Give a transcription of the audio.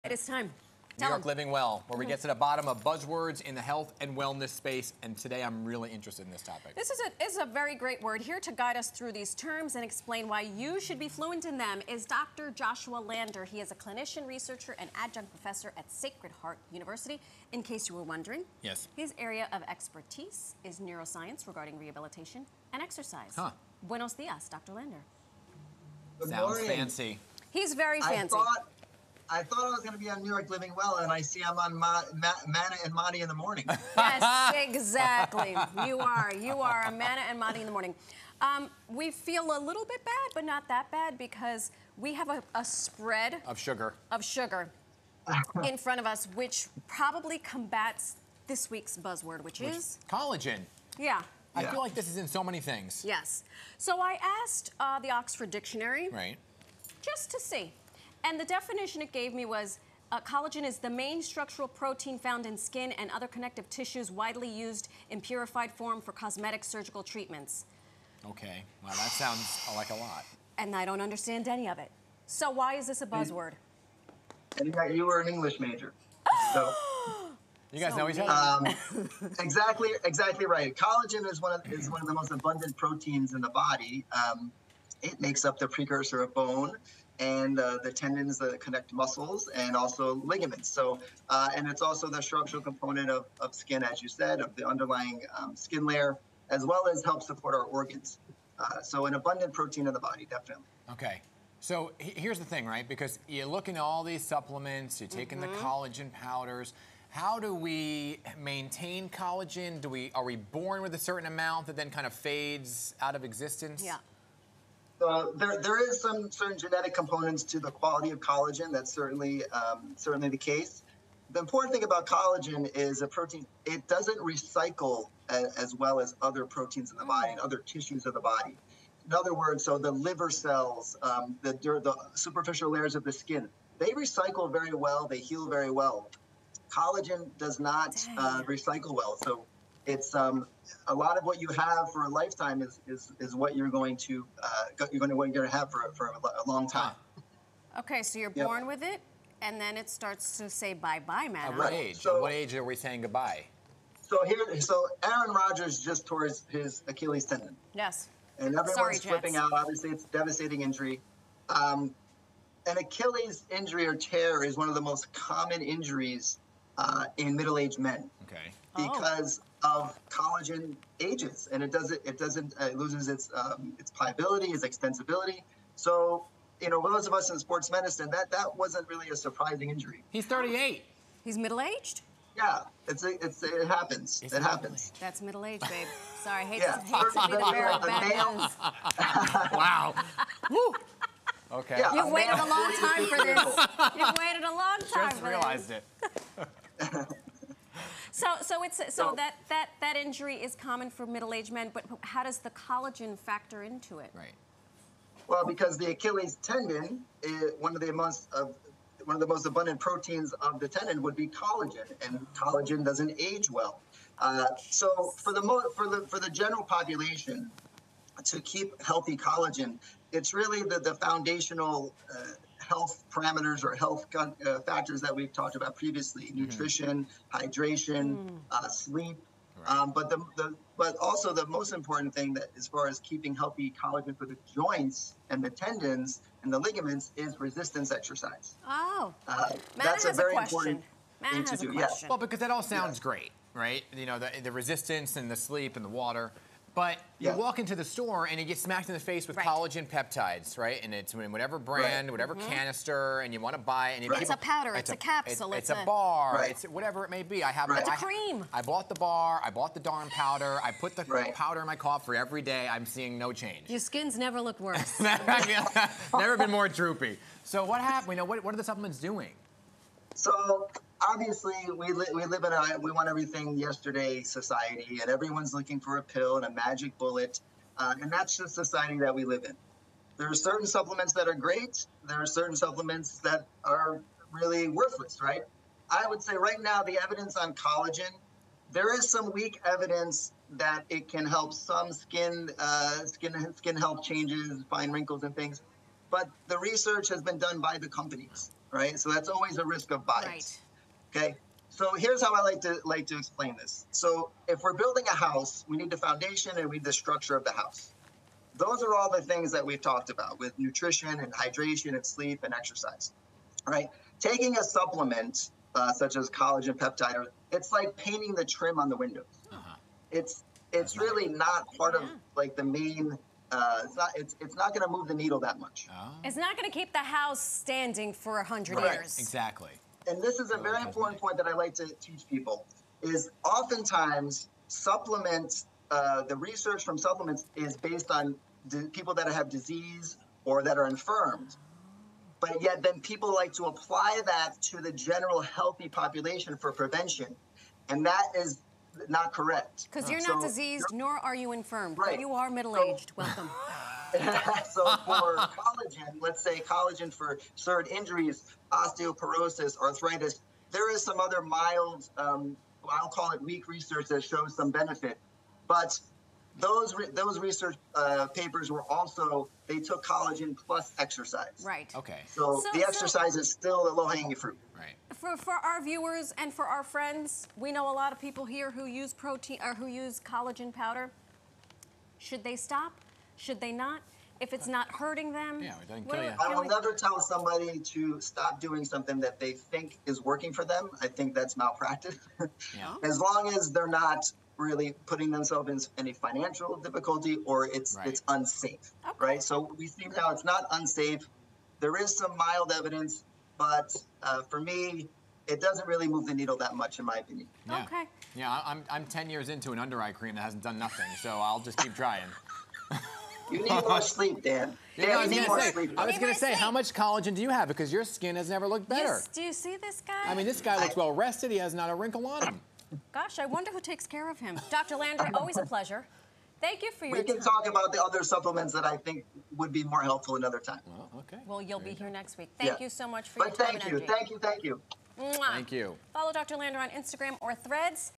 It is time. New York Living Well, where we get to the bottom of buzzwords in the health and wellness space, and today I'm really interested in this topic. This is a very great word. Here to guide us through these terms and explain why you should be fluent in them is Dr. Joshua Lander. He is a clinician, researcher, and adjunct professor at Sacred Heart University. In case you were wondering, yes, his area of expertise is neuroscience regarding rehabilitation and exercise. Huh. Buenos dias, Dr. Lander. Good Sounds morning. fancy. He's very fancy. I thought I was going to be on New York Living Well, and I see I'm on Manna and Madi in the morning. Yes, exactly. You are a Manna and Madi in the morning. We feel a little bit bad, but not that bad, because we have a spread of sugar in front of us, which probably combats this week's buzzword, which is collagen. Yeah. I feel like this is in so many things. Yes. So I asked the Oxford Dictionary, just to see. And the definition it gave me was, collagen is the main structural protein found in skin and other connective tissues, widely used in purified form for cosmetic surgical treatments. Okay, well that sounds like a lot. And I don't understand any of it. So why is this a buzzword? And yet you were an English major. So you guys know each other? Exactly right. Collagen is one of the most abundant proteins in the body. It makes up the precursor of bone and the tendons that connect muscles and also ligaments. So, and it's also the structural component of skin, as you said, of the underlying skin layer, as well as help support our organs. So an abundant protein in the body, definitely. Okay. So here's the thing, right? Because you look into all these supplements, you're taking the collagen powders. How do we maintain collagen? Are we born with a certain amount that then kind of fades out of existence? Yeah. There is some certain genetic components to the quality of collagen. That's certainly the case. The important thing about collagen is a protein. It doesn't recycle as well as other proteins in the body and other tissues of the body. In other words, so the liver cells, the superficial layers of the skin, they recycle very well. They heal very well. Collagen does not recycle well. So it's a lot of what you have for a lifetime is what you're going to have for a long time. Okay, so you're born with it, and then it starts to say bye-bye, man. At what age? So, at what age are we saying goodbye? So Aaron Rodgers just tore his Achilles tendon. Yes. And everyone's flipping out. Obviously, it's a devastating injury. An Achilles injury or tear is one of the most common injuries in middle-aged men. Okay. Because of collagen ages, and it loses its pliability, its extensibility. So, those of us in sports medicine, that wasn't really a surprising injury. He's 38. He's middle-aged? Yeah, it happens. It happens. That's middle-aged, babe. Sorry, I hate to be the bearer of bad news. Wow. Woo. Okay. Yeah, you've waited a long time for this. You've waited a long time Just realized it. So that injury is common for middle-aged men, but how does the collagen factor into it? Right. Well, because the Achilles tendon is one of the most abundant proteins of the tendon would be collagen, and collagen doesn't age well. So for the general population, to keep healthy collagen, it's really the foundational health parameters or health factors that we've talked about previously: nutrition, hydration, sleep. Right. But also the most important thing that, as far as keeping healthy collagen for the joints and the tendons and the ligaments, is resistance exercise. Oh, that's a very important thing to do. Yes. Well, because that all sounds great, right? The resistance and the sleep and the water. But you walk into the store and you get smacked in the face with collagen peptides, right? And it's in whatever brand, whatever canister, and you want to buy it. And it's a powder, it's a capsule, it's a bar, it's whatever it may be. It's a cream. I bought the bar, I bought the darn powder, I put the powder in my coffee every day. I'm seeing no change. Your skin's never looked worse. Never been more droopy. So what happened? What are the supplements doing? So obviously, we live in we want everything yesterday society, and everyone's looking for a pill and a magic bullet, and that's the society that we live in. There are certain supplements that are great. There are certain supplements that are really worthless, right? I would say right now the evidence on collagen, there is some weak evidence that it can help some skin health changes, fine wrinkles and things. But the research has been done by the companies. right? So that's always a risk of bias. Right. Okay. So here's how I like to explain this. So if we're building a house, we need the foundation and we need the structure of the house. Those are all the things that we've talked about with nutrition and hydration and sleep and exercise, right? Taking a supplement such as collagen peptide, it's like painting the trim on the windows. It's really not part of like the main. It's not going to move the needle that much. It's not going to keep the house standing for 100 years. Exactly. And this is a very important point that I like to teach people, is oftentimes supplements, the research from supplements is based on people that have disease or that are infirmed. But yet then people like to apply that to the general healthy population for prevention. And that is not correct. Because you're not diseased, nor are you infirmed. Right. But you are middle-aged. Welcome. So for collagen, let's say collagen for certain injuries, osteoporosis, arthritis, there is some other mild, I'll call it weak research that shows some benefit. But those research papers were also, they took collagen plus exercise. Right. Okay. So the exercise is still the low-hanging fruit. Right. For our viewers and for our friends, we know a lot of people here who use protein or who use collagen powder. Should they stop? Should they not? If it's not hurting them? Yeah, it doesn't kill you. I will never tell somebody to stop doing something that they think is working for them. I think that's malpractice. Yeah. As long as they're not really putting themselves in any financial difficulty or it's unsafe, right? So we see now it's not unsafe. There is some mild evidence, but for me, it doesn't really move the needle that much, in my opinion. Yeah. Okay. Yeah, I'm 10 years into an under eye cream that hasn't done nothing, so I'll just keep trying. You need more sleep, Dan. I was going to say, how much collagen do you have? Because your skin has never looked better. Do you see this guy? I mean, this guy looks well rested. He has not a wrinkle on him. Gosh, I wonder who takes care of him. Dr. Landry, always a pleasure. Thank you for your time. We can talk about the other supplements that I think would be more helpful another time. Well, okay. Well, you'll be here next week. Thank you so much for your time Thank you. and energy. Thank you. Mwah. Thank you. Follow Dr. Landry on Instagram or Threads.